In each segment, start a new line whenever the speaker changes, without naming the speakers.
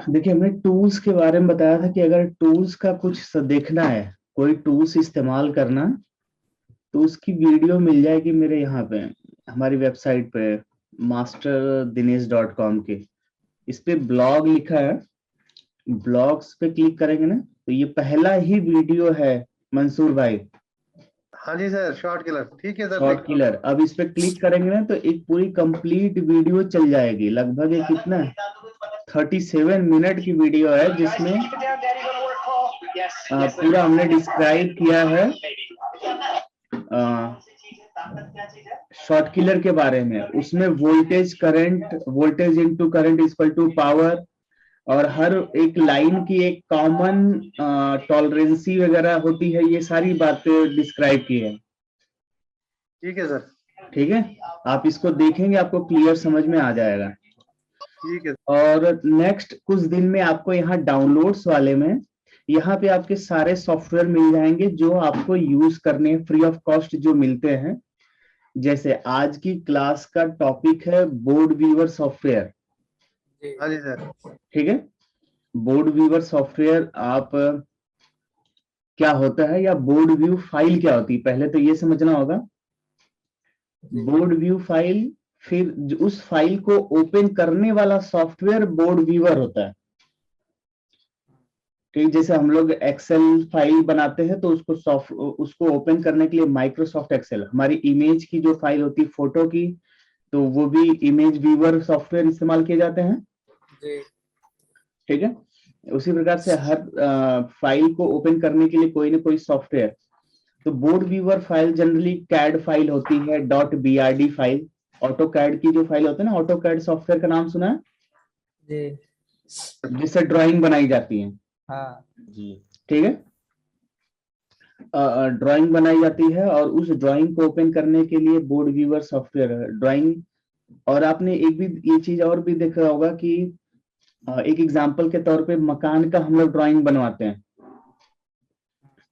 देखिए, हमने टूल्स के बारे में बताया था कि अगर टूल्स का कुछ देखना है, कोई टूल्स इस्तेमाल करना, तो उसकी वीडियो मिल जाएगी मेरे यहाँ पे, हमारी वेबसाइट पे masterdinesh.com के। इस पे ब्लॉग लिखा है, ब्लॉग्स पे क्लिक करेंगे ना तो ये पहला ही वीडियो है मंसूर भाई,
हाँ जी सर, शॉर्ट किलर। ठीक है सर,
शॉर्ट
देख।
किलर। अब इस पे क्लिक करेंगे ना तो एक पूरी कंप्लीट वीडियो चल जाएगी, लगभग एक कितना 37 मिनट की वीडियो है, जिसमें पूरा हमने डिस्क्राइब किया है शॉर्ट किलर के बारे में। उसमें voltage into current equal to power, और हर एक लाइन की एक कॉमन टॉलरेंसी वगैरह होती है, ये सारी बातें डिस्क्राइब की है।
ठीक है सर।
ठीक है, आप इसको देखेंगे आपको क्लियर समझ में आ जाएगा।
ठीक है।
और नेक्स्ट कुछ दिन में आपको यहाँ डाउनलोड्स वाले में, यहाँ पे आपके सारे सॉफ्टवेयर मिल जाएंगे जो आपको यूज करने फ्री ऑफ कॉस्ट जो मिलते हैं। जैसे आज की क्लास का टॉपिक है बोर्ड व्यूअर सॉफ्टवेयर।
हाँ जी सर।
ठीक है, बोर्ड व्यूअर सॉफ्टवेयर आप क्या होता है, या बोर्ड व्यू फाइल क्या होती है, पहले तो ये समझना होगा। बोर्ड व्यू फाइल, फिर उस फाइल को ओपन करने वाला सॉफ्टवेयर बोर्ड व्यूअर होता है। ठीक, जैसे हम लोग एक्सेल फाइल बनाते हैं तो उसको ओपन करने के लिए माइक्रोसॉफ्ट एक्सेल, हमारी इमेज की जो फाइल होती है फोटो की, तो वो भी इमेज व्यूअर सॉफ्टवेयर इस्तेमाल किए जाते हैं। ठीक है, उसी प्रकार से हर फाइल को ओपन करने के लिए कोई ना कोई सॉफ्टवेयर। तो board viewer file generally CAD file होती है, .brd फाइल। ऑटो कैड की जो फाइल होती है ना, ऑटो कैड सॉफ्टवेयर का नाम सुना है,
जी।
जिससे ड्राइंग बनाई जाती है।
हाँ
जी, ठीक है, ड्राइंग बनाई जाती है, और उस ड्राइंग को ओपन करने के लिए बोर्ड व्यूअर सॉफ्टवेयर है ड्राइंग। और आपने एक भी ये चीज और भी देखा होगा कि एक एग्जांपल के तौर पे मकान का हम लोग ड्राइंग बनवाते हैं।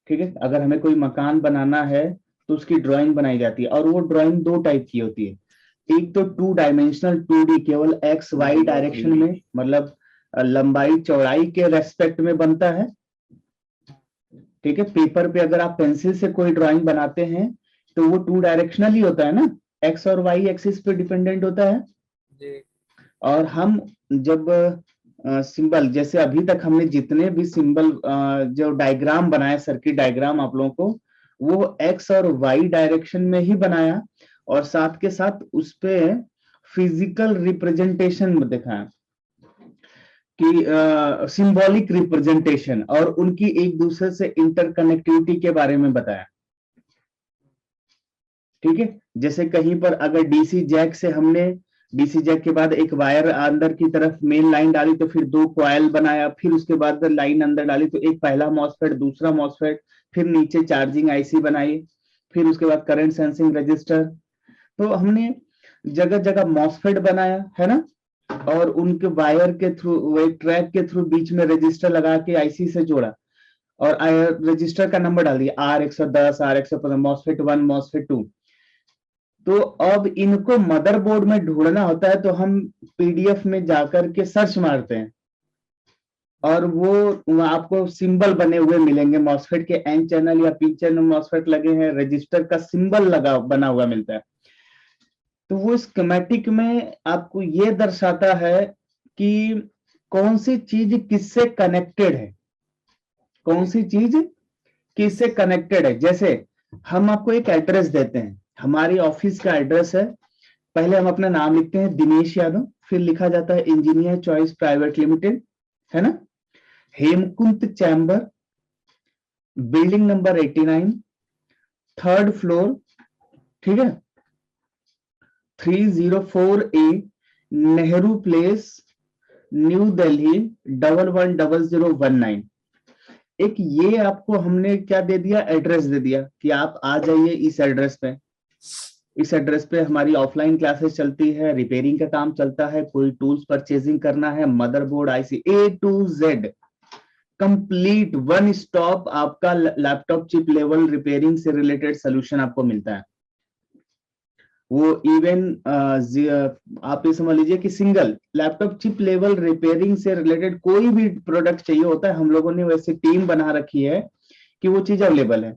ठीक है, अगर हमें कोई मकान बनाना है तो उसकी ड्राइंग बनाई जाती है, और वो ड्राइंग दो टाइप की होती है। एक तो 2 डायमेंशनल 2D, केवल एक्स वाई डायरेक्शन में, मतलब लंबाई चौड़ाई के रेस्पेक्ट में बनता है। ठीक है, पेपर पे अगर आप पेंसिल से कोई ड्राइंग बनाते हैं तो वो 2 डायरेक्शनल ही होता है ना, एक्स और वाई एक्सिस पे डिपेंडेंट होता है।
जी।
और हम जब सिंबल, जैसे अभी तक हमने जितने भी सिंबल जो डायग्राम बनाया, सर्किट डायग्राम आप लोगों को, वो एक्स और वाई डायरेक्शन में ही बनाया, और साथ के साथ उस पे फिजिकल रिप्रेजेंटेशन में दिखाया कि सिंबॉलिक रिप्रेजेंटेशन, और उनकी एक दूसरे से इंटरकनेक्टिविटी के बारे में बताया। ठीक है, जैसे कहीं पर अगर डीसी जैक से हमने, डीसी जैक के बाद एक वायर अंदर की तरफ मेन लाइन डाली, तो फिर 2 कॉइल बनाया, फिर उसके बाद लाइन अंदर डाली तो एक पहला मॉसफेट, दूसरा मॉसफेट, फिर नीचे चार्जिंग आईसी बनाई, फिर उसके बाद करंट सेंसिंग रजिस्टर। तो हमने जगह जगह मॉसफेट बनाया है ना, और उनके वायर के थ्रू, वो ट्रैक के थ्रू बीच में रजिस्टर लगा के आईसी से जोड़ा, और रजिस्टर का नंबर डाल दिया R110, R115, मॉसफेट 1, मॉसफेट 2। तो अब इनको मदरबोर्ड में ढूंढना होता है, तो हम पीडीएफ में जाकर के सर्च मारते हैं, और वो आपको सिंबल बने हुए मिलेंगे, मॉसफेट के एन चैनल या पी चैनल मॉसफेट लगे हैं, रजिस्टर का सिंबल लगा बना हुआ मिलता है। तो वो स्कीमेटिक में आपको ये दर्शाता है कि कौन सी चीज किससे कनेक्टेड है, कौन सी चीज किससे कनेक्टेड है। जैसे हम आपको एक एड्रेस देते हैं, हमारी ऑफिस का एड्रेस है, पहले हम अपना नाम लिखते हैं दिनेश यादव, फिर लिखा जाता है इंजीनियर चॉइस प्राइवेट लिमिटेड, है ना, Hemkunt chamber, building number 89, 3rd floor. ठीक है, 304A, Nehru place, new Delhi 110019। एक ये आपको हमने क्या दे दिया, एड्रेस दे दिया कि आप आ जाइए इस एड्रेस पे। इस एड्रेस पे हमारी ऑफलाइन क्लासेस चलती है, रिपेयरिंग का काम चलता है, कोई टूल्स परचेजिंग करना है, motherboard IC A to Z, complete one stop आपका लैपटॉप चिप लेवल रिपेयरिंग से रिलेटेड सोल्यूशन आपको मिलता है। वो इवन आप ये समझ लीजिए कि single laptop chip level repairing से रिलेटेड कोई भी प्रोडक्ट चाहिए होता है, हम लोगों ने वैसे टीम बना रखी है कि वो चीज अवेलेबल है।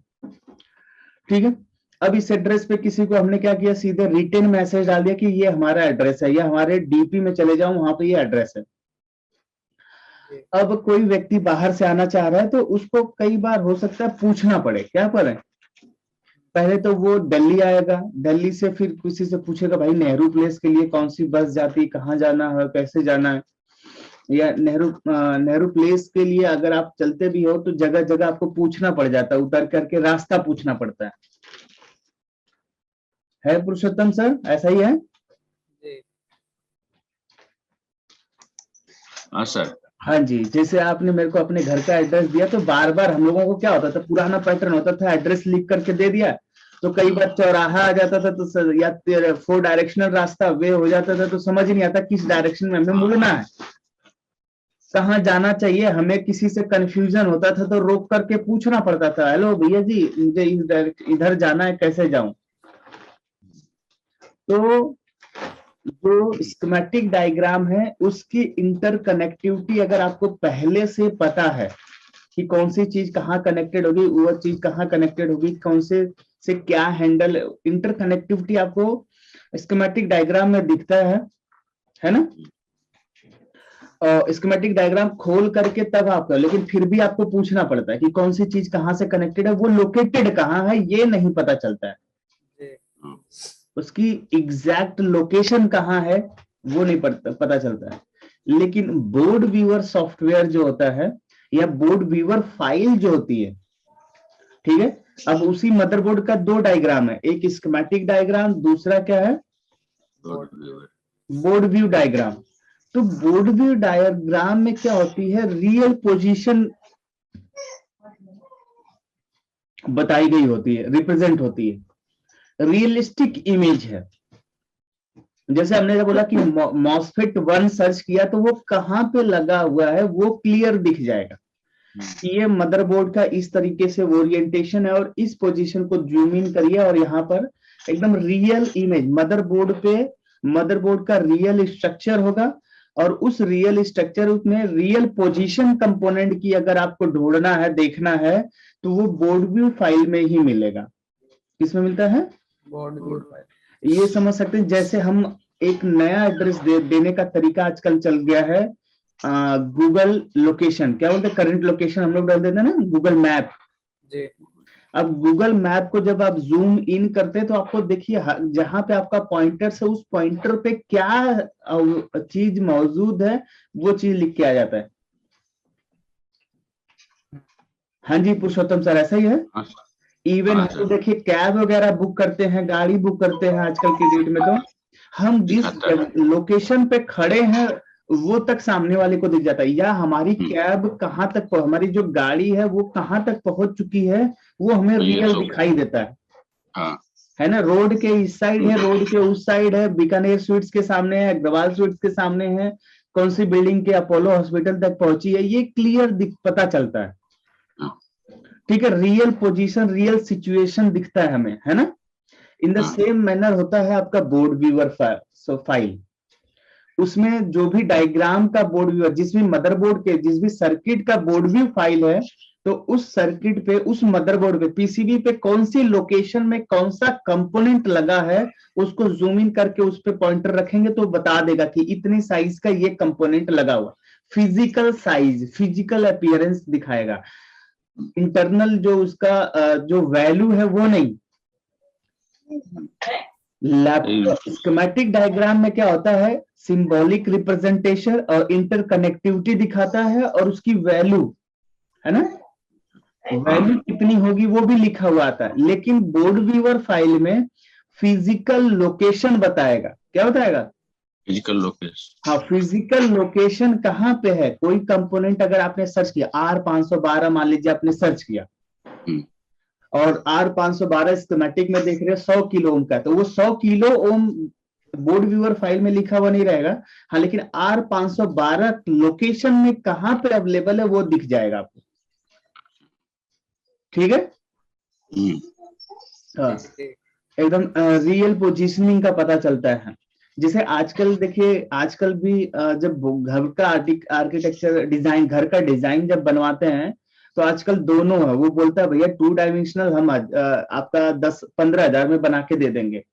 ठीक है, अब इस एड्रेस पे किसी को हमने क्या किया, सीधे रिटन मैसेज डाल दिया कि ये हमारा एड्रेस है, या हमारे डीपी में चले जाओ वहां पे ये एड्रेस है। अब कोई व्यक्ति बाहर से आना चाह रहा है तो उसको कई बार हो सकता है पूछना पड़े, क्या पड़े, पहले तो वो दिल्ली आएगा, दिल्ली से फिर किसी से पूछेगा भाई नेहरू प्लेस के लिए कौन सी बस जाती है, कहाँ जाना है, कैसे जाना है, या नेहरू प्लेस के लिए अगर आप चलते भी हो तो जगह जगह आपको पूछना पड़ जाता है, उतर करके रास्ता पूछना पड़ता है पुरुषोत्तम सर, ऐसा ही है?
जी
हाँ सर।
हाँ जी, जैसे आपने मेरे को अपने घर का एड्रेस दिया तो बार बार हम लोगों को क्या होता था, पुराना पैटर्न होता था, एड्रेस लिख करके दे दिया तो कई बार चौराहा आ जाता था तो या 4 डायरेक्शनल रास्ता वे हो जाता था, तो समझ ही नहीं आता किस डायरेक्शन में हमें मुड़ना है, कहाँ जाना चाहिए, हमें किसी से कंफ्यूजन होता था तो रोक करके पूछना पड़ता था, हेलो भैया जी मुझे इधर जाना है, कैसे जाऊं। तो जो स्कीमेटिक डायग्राम है उसकी इंटरकनेक्टिविटी अगर आपको पहले से पता है कि कौन सी चीज कहाँ कनेक्टेड होगी, वो चीज कहाँ कनेक्टेड होगी, कौन से क्या हैंडल, इंटरकनेक्टिविटी आपको स्कीमेटिक डायग्राम में दिखता है ना। स्कीमेटिक डायग्राम खोल करके तब आप, लेकिन फिर भी आपको पूछना पड़ता है कि कौन सी चीज कहाँ से कनेक्टेड है, वो लोकेटेड कहाँ है ये नहीं पता चलता है, उसकी एग्जैक्ट लोकेशन कहाँ है वो नहीं पता चलता है। लेकिन बोर्ड व्यूअर सॉफ्टवेयर जो होता है या बोर्ड व्यूअर फाइल जो होती है, ठीक है, अब उसी मदरबोर्ड का 2 डायग्राम है, एक स्कीमेटिक डायग्राम, दूसरा क्या है, बोर्ड व्यू डायग्राम। तो बोर्ड व्यू डायग्राम में क्या होती है, रियल पोजीशन बताई गई होती है, रिप्रेजेंट होती है, रियलिस्टिक इमेज है। जैसे हमने बोला कि मॉसफेट 1 सर्च किया तो वो कहां पे लगा हुआ है वो क्लियर दिख जाएगा कि ये मदरबोर्ड का इस तरीके से ओरिएंटेशन है, और इस पोजीशन को जूम इन करिए और यहाँ पर एकदम रियल इमेज मदरबोर्ड का रियल स्ट्रक्चर होगा, और उस रियल स्ट्रक्चर में रियल पोजीशन कंपोनेंट की अगर आपको ढूंढना है, देखना है, तो वो बोर्ड व्यू फाइल में ही मिलेगा। किसमें मिलता है,
बोर्ड व्यू फाइल।
ये समझ सकते हैं, जैसे हम एक नया एड्रेस देने का तरीका आजकल चल गया है, गूगल लोकेशन, क्या बोलते हैं, करंट लोकेशन हम लोग डाल देते हैं ना, गूगल मैप
जी।
अब गूगल मैप को जब आप जूम इन करते हैं तो आपको देखिए जहां पे आपका पॉइंटर से उस पॉइंटर पे क्या चीज मौजूद है वो चीज लिख के आ जाता है। हाँ जी पुरुषोत्तम सर, ऐसा ही है। इवन हम तो देखिए कैब वगैरह बुक करते हैं, गाड़ी बुक करते हैं आजकल की डेट में, तो हम जिस लोकेशन पे खड़े हैं वो तक सामने वाले को दिख जाता है, या हमारी कैब कहाँ तक, हमारी जो गाड़ी है वो कहाँ तक पहुंच चुकी है वो हमें रियल दिखाई देता है। है ना, रोड के इस साइड है, रोड के उस साइड है, बीकानेर स्वीट्स के सामने है, अग्रवाल स्वीट्स के सामने है, कौन सी बिल्डिंग के अपोलो हॉस्पिटल तक पहुंची है, ये क्लियर पता चलता है। ठीक है, रियल पोजीशन, रियल सिचुएशन दिखता है हमें, है ना। इन द सेम मैनर होता है आपका बोर्ड व्यूअर फाइल, उसमें जो भी डायग्राम का बोर्ड व्यू, जिस भी मदरबोर्ड के, जिस भी सर्किट का बोर्ड व्यू फाइल है, तो उस सर्किट पे, उस मदरबोर्ड पे, पीसीबी पे कौन सी लोकेशन में कौन सा कंपोनेंट लगा है, उसको जूम इन करके उस पे पॉइंटर रखेंगे तो बता देगा कि इतनी साइज का ये कंपोनेंट लगा हुआ, फिजिकल साइज, फिजिकल अपीयरेंस दिखाएगा, इंटरनल जो उसका जो वैल्यू है वो नहीं। स्कीमेटिक डायग्राम में क्या होता है, सिंबॉलिक रिप्रेजेंटेशन और इंटरकनेक्टिविटी दिखाता है, और उसकी वैल्यू, है ना, वैल्यू कितनी होगी वो भी लिखा हुआ आता है। लेकिन बोर्ड व्यूअर फाइल में फिजिकल लोकेशन बताएगा, क्या बताएगा,
फिजिकल लोकेशन।
हाँ, फिजिकल लोकेशन कहाँ पे है, कोई कंपोनेंट अगर आपने सर्च किया, R512 मान लीजिए आपने सर्च किया, और R512 स्कीमेटिक में देख रहे हैं 100 किलो ओम का, तो वो 100 kilo ohm board viewer file में लिखा हुआ नहीं रहेगा, हाँ, लेकिन R512 लोकेशन में कहां पे अवेलेबल है वो दिख जाएगा आपको। ठीक है, हाँ, एकदम रियल पोजीशनिंग का पता चलता है। जैसे आजकल देखिए, आजकल भी जब घर का आर्किटेक्चर डिजाइन, घर का डिजाइन जब बनवाते हैं तो आजकल दोनों है, वो बोलता है भैया 2 डायमेंशनल हम आपका 10-15 हजार में बना के दे देंगे।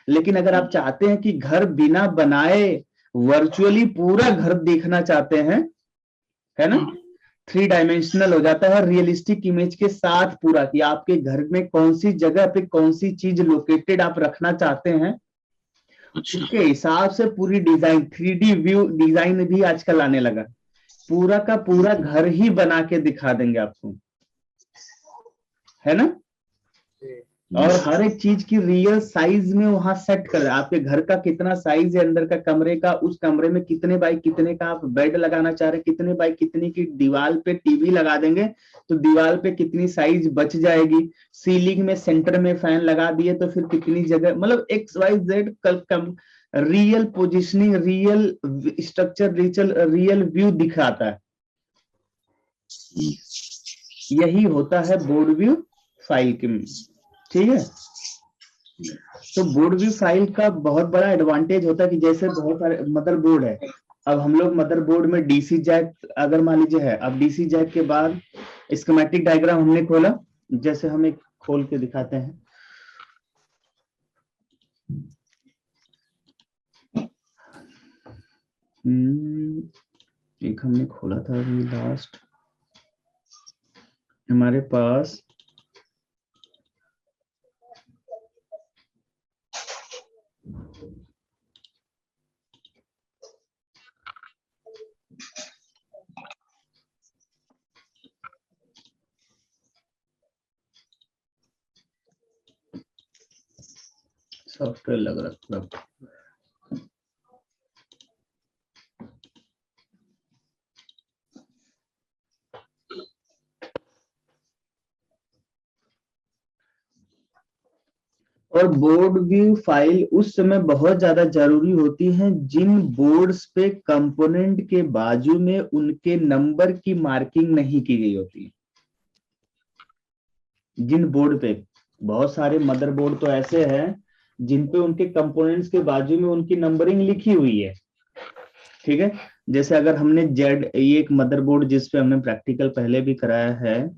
लेकिन अगर आप चाहते हैं कि घर बिना बनाए वर्चुअली पूरा घर देखना चाहते हैं, है ना, 3 डायमेंशनल हो जाता है रियलिस्टिक इमेज के साथ पूरा, कि आपके घर में कौन सी जगह पे कौन सी चीज लोकेटेड आप रखना चाहते हैं,
अच्छा
उसके हिसाब से पूरी डिजाइन 3D व्यू डिजाइन भी आजकल आने लगा। पूरा का पूरा घर ही बना के दिखा देंगे आपको, है ना।
जी
और हर एक चीज की रियल साइज में वहां सेट कर, आपके घर का कितना साइज है, अंदर का कमरे का, उस कमरे में कितने बाई कितने का आप बेड लगाना चाह रहे हैं, कितने बाई कितने की दीवार पे टीवी लगा देंगे तो दीवार पे कितनी साइज बच जाएगी, सीलिंग में सेंटर में फैन लगा दिए तो फिर कितनी जगह, मतलब XYZ कल real positioning, real structure, real view दिखाता है। यही होता है बोर्ड व्यू फाइल के, ठीक है। तो बोर्ड व्यू फाइल का बहुत बड़ा एडवांटेज होता है कि जैसे बहुत सारे मदरबोर्ड है, अब हम लोग मदरबोर्ड में डीसी जैक अगर मान लीजिए है, अब डीसी जैक के बाद स्कीमेटिक डायग्राम हमने खोला, जैसे हम एक खोल के दिखाते हैं। एक हमने खोला था अभी लास्ट, हमारे पास सॉफ्टवेयर लग रहा था। और बोर्ड व्यू फाइल उस समय बहुत ज्यादा जरूरी होती है जिन बोर्ड्स पे कंपोनेंट के बाजू में उनके नंबर की मार्किंग नहीं की गई होती है। जिन बोर्ड पे, बहुत सारे मदरबोर्ड तो ऐसे हैं जिन पे उनके कंपोनेंट्स के बाजू में उनकी नंबरिंग लिखी हुई है, ठीक है। जैसे अगर हमने जेड, ये एक मदरबोर्ड जिस पे हमने प्रैक्टिकल पहले भी कराया है,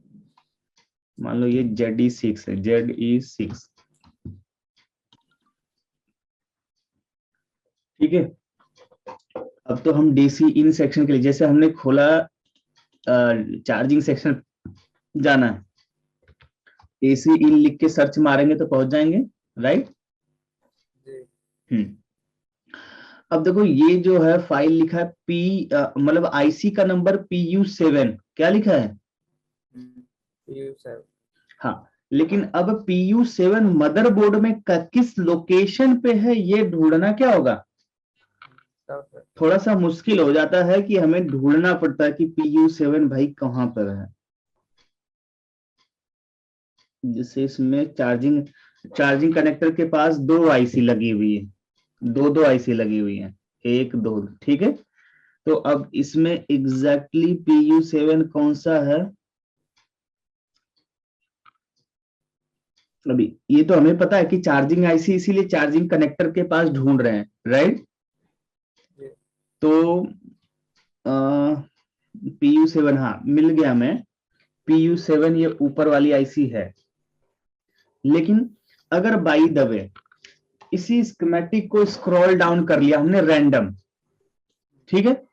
मान लो ये ZE6 है, ZE6, ठीक है। अब तो हम डीसी इन सेक्शन के लिए, जैसे हमने खोला चार्जिंग सेक्शन जाना है, AC इन लिख के सर्च मारेंगे तो पहुंच जाएंगे, राइट।
जी
अब देखो ये जो है फाइल लिखा है मतलब IC का नंबर PU7, क्या लिखा है,
PU7।
हाँ। लेकिन अब PU7 मदरबोर्ड में किस लोकेशन पे है ये ढूंढना क्या होगा, थोड़ा सा मुश्किल हो जाता है कि हमें ढूंढना पड़ता है कि PU7 भाई कहां पर है। जैसे इसमें चार्जिंग कनेक्टर के पास 2 IC लगी हुई है, दो IC लगी हुई है, 1 2, ठीक है। तो अब इसमें एग्जैक्टली PU7 कौन सा है, अभी ये तो हमें पता है कि चार्जिंग IC, इसीलिए चार्जिंग कनेक्टर के पास ढूंढ रहे हैं, राइट। तो PU7, हाँ मिल गया हमें, PU7 ये ऊपर वाली IC है। लेकिन अगर बाई द वे इसी स्कीमेटिक को स्क्रॉल डाउन कर लिया हमने रैंडम, ठीक है,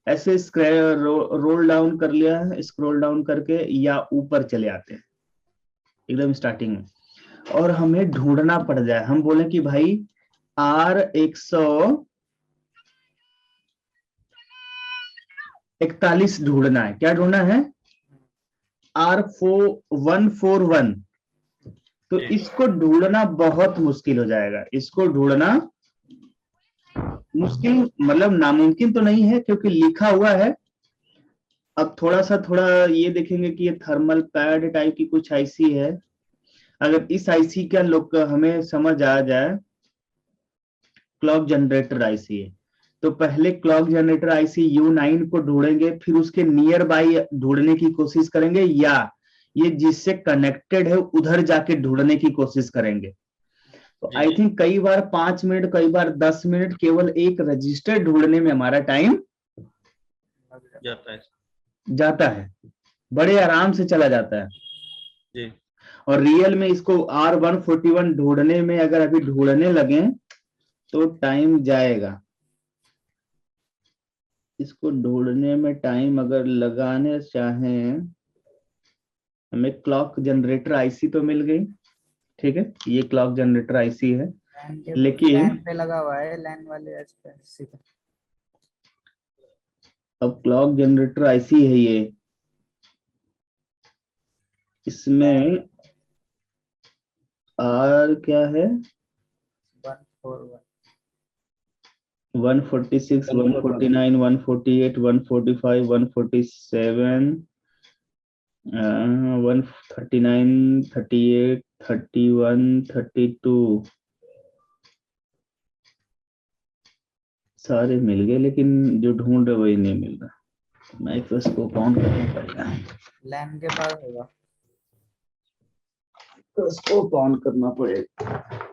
ऐसे रोल डाउन कर लिया है, स्क्रॉल डाउन करके या ऊपर चले आते हैं एकदम स्टार्टिंग में, और हमें ढूंढना पड़ जाए, हम बोले कि भाई R141 ढूंढना है, क्या ढूंढना है, R141, तो इसको ढूंढना बहुत मुश्किल हो जाएगा, इसको ढूंढना मुश्किल मतलब नामुमकिन तो नहीं है क्योंकि लिखा हुआ है। अब थोड़ा ये देखेंगे कि ये थर्मल पैड टाइप की कुछ IC है, अगर इस IC का लोग हमें समझ आ जाए, क्लॉक जनरेटर IC है, तो पहले क्लॉक जनरेटर IC U9 को ढूंढेंगे, फिर उसके नियर बाई ढूंढने की कोशिश करेंगे, या ये जिससे कनेक्टेड है उधर जाके ढूंढने की कोशिश करेंगे। तो आई थिंक कई बार 5 मिनट, कई बार 10 मिनट केवल एक रजिस्टर ढूंढने में हमारा टाइम जाता है, बड़े आराम से चला जाता है
जी।
और रियल में इसको R141 ढूंढने में अगर अभी ढूंढने लगे तो टाइम जाएगा। इसको ढूंढने में टाइम अगर लगाने चाहें, हमें क्लॉक जनरेटर आईसी तो मिल गई, ठीक है, ये क्लॉक जनरेटर आईसी है, लेकिन
लैन पे लगा हुआ है, लैन वाले एज पे सीधा।
अब क्लॉक जनरेटर आईसी है ये, इसमें आर क्या है,
141
146, 149, 148, 145, 147, 139, 38, 31, 32 सारे मिल गए, लेकिन जो ढूंढ रहे वही नहीं मिल रहा। माइक्रोस्कोप ऑन करना पड़ेगा,
लैन के पास होगा।
माइक्रोस्कोप ऑन करना पड़ेगा।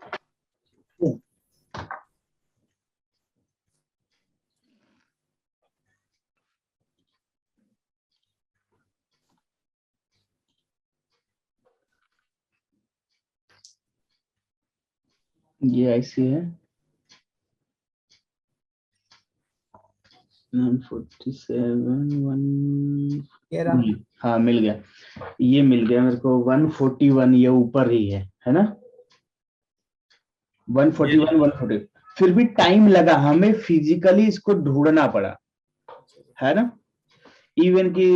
ये आईसी है 147,
ये रहा।
हाँ मिल गया, ये मिल गया मेरे को 141, ये ऊपर ही है ना, 141, 140। फिर भी टाइम लगा, हमें फिजिकली इसको ढूंढना पड़ा, है ना। इवन कि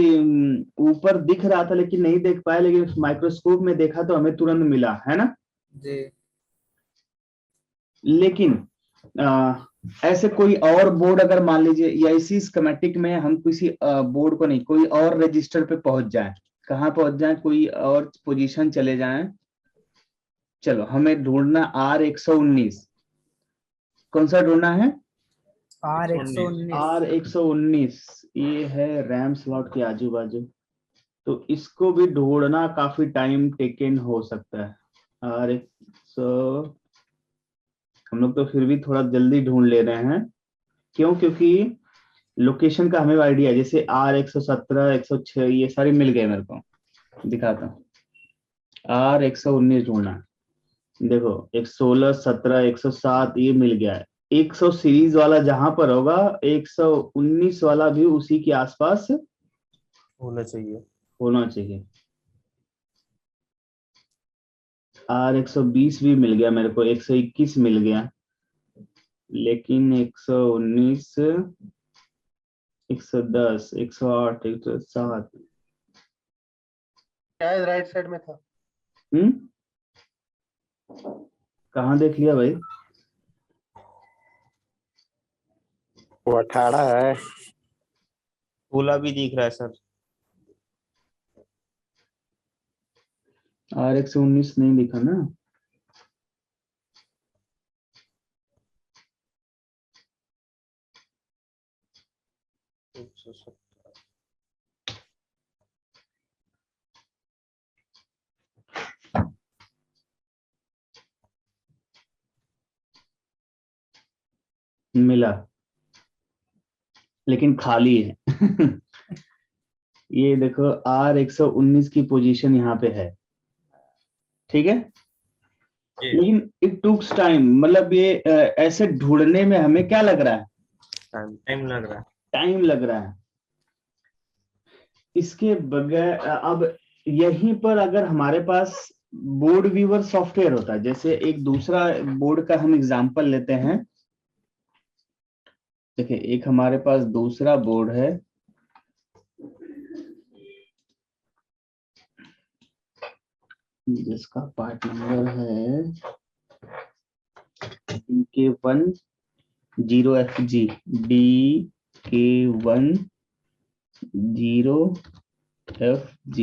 ऊपर दिख रहा था लेकिन नहीं देख पाया, लेकिन माइक्रोस्कोप में देखा तो हमें तुरंत मिला, है ना
जी।
लेकिन ऐसे कोई और बोर्ड अगर मान लीजिए, या इसी स्कीमेटिक में हम किसी बोर्ड को नहीं, कोई और रजिस्टर पे पहुंच जाए, कहाँ पहुंच जाए, कोई और पोजीशन चले जाएं, चलो हमें ढूंढना R119, कौन सा ढूंढना है,
R119।
R119, ये है रैम स्लॉट के आजू बाजू, तो इसको भी ढूंढना काफी टाइम टेकन हो सकता है। R100 हम लोग तो फिर भी थोड़ा जल्दी ढूंढ ले रहे हैं, क्यों, क्योंकि लोकेशन का हमें आइडिया, जैसे R117, 106 ये सारे मिल गए मेरे को, दिखाता हूँ। R119 ढूंढना, देखो 116, 17, 107 ये मिल गया है, 100 सीरीज वाला जहां पर होगा, 119 वाला भी उसी के आसपास
होना चाहिए।
R120 भी मिल गया मेरे को, 121 मिल गया, लेकिन 119, 110, 108, 107
शायद राइट साइड में था।
कहाँ देख लिया भाई,
वो 18 है, फूला भी दिख रहा है सर।
R119 नहीं दिखा ना, मिला लेकिन खाली है ये देखो R119 की पोजीशन यहाँ पे है, ठीक है, लेकिन इट टुक्स टाइम, मतलब ये ऐसे ढूंढने में हमें क्या लग रहा है,
टाइम
लग रहा है। इसके बगैर अब यहीं पर अगर हमारे पास बोर्ड व्यूअर सॉफ्टवेयर होता है, जैसे एक दूसरा बोर्ड का हम एग्जांपल लेते हैं, देखिए एक हमारे पास दूसरा बोर्ड है, जिसका पार्ट नंबर है DK10FG, DK10FG।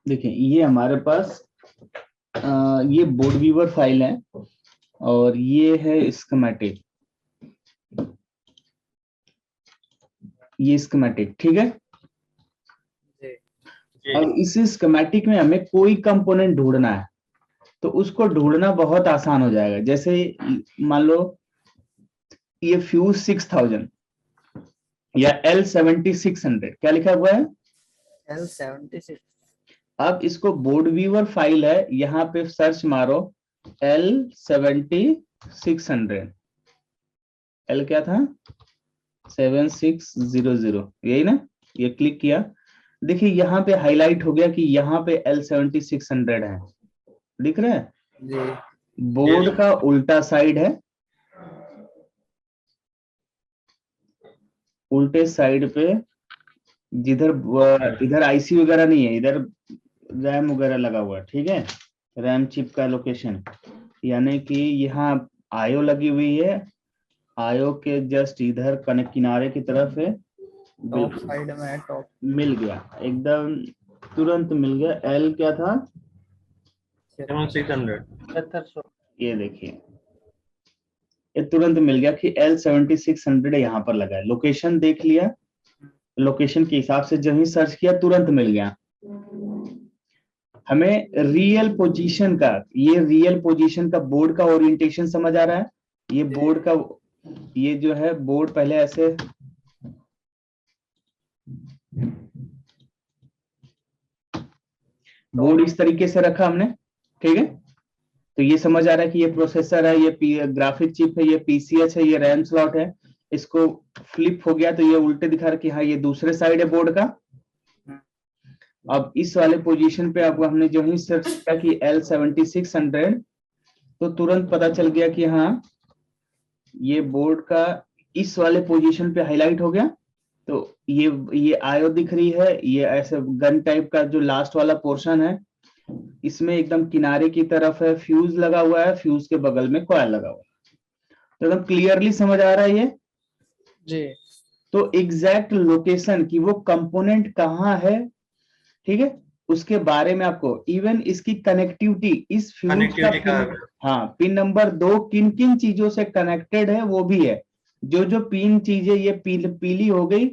देखिए ये हमारे पास ये बोर्ड व्यूअर फाइल है और ये है स्कीमेटिक, ये स्कीमेटिक, ठीक है।
जी
अब इस स्कीमेटिक में हमें कोई कंपोनेंट ढूंढना है तो उसको ढूंढना बहुत आसान हो जाएगा। जैसे मान लो ये फ्यूज 6000 या L7600 क्या लिखा हुआ है।
L76
अब इसको बोर्ड व्यूअर फाइल है, यहाँ पे सर्च मारो L7600, L क्या था 7600, यही ना। ये क्लिक किया, देखिए यहाँ पे हाईलाइट हो गया कि यहाँ पे L7600 है, दिख रहा है।
जी
बोर्ड का उल्टा साइड है, उल्टे साइड पे जिधर इधर आईसी वगैरह नहीं है, इधर रैम वगैरह लगा हुआ है, ठीक है। रैम चिप का लोकेशन, यानी कि यहाँ आईओ लगी हुई है, आईओ के जस्ट इधर कनेक्ट किनारे की तरफ है,
टॉप साइड में है, टॉप
मिल गया एकदम तुरंत मिल गया। एल क्या था
7600।
ये देखिए ये तुरंत मिल गया कि L7600 यहाँ पर लगा है। लोकेशन देख लिया, लोकेशन के हिसाब से जब ही सर्च किया तुरंत मिल गया। हमें रियल पोजीशन का, ये रियल पोजीशन का बोर्ड का ओरिएंटेशन समझ आ रहा है। ये बोर्ड का, ये जो है बोर्ड पहले ऐसे बोर्ड इस तरीके से रखा हमने, ठीक है। तो ये समझ आ रहा है कि ये प्रोसेसर है, ये ग्राफिक चिप है, ये पीसीएच है, ये रैम स्लॉट है। इसको फ्लिप हो गया तो ये उल्टे दिखा रहा है कि हाँ ये दूसरे साइड है बोर्ड का। अब इस वाले पोजीशन पे अब हमने जो ही सर्च किया कि L7600 तो तुरंत पता चल गया कि हाँ ये बोर्ड का इस वाले पोजीशन पे हाईलाइट हो गया। तो ये आईओ दिख रही है, ये ऐसे गन टाइप का जो लास्ट वाला पोर्शन है, इसमें एकदम किनारे की तरफ है फ्यूज लगा हुआ है, फ्यूज के बगल में कॉइल लगा हुआ है। तो एकदम क्लियरली समझ आ रहा है ये
जी।
तो एग्जैक्ट लोकेशन की वो कंपोनेंट कहाँ है, ठीक है, उसके बारे में आपको इवन इसकी कनेक्टिविटी, इस फ्यूज का पिन, हाँ पिन नंबर 2 किन किन चीजों से कनेक्टेड है वो भी है। जो जो पिन चीजें ये पीली हो गई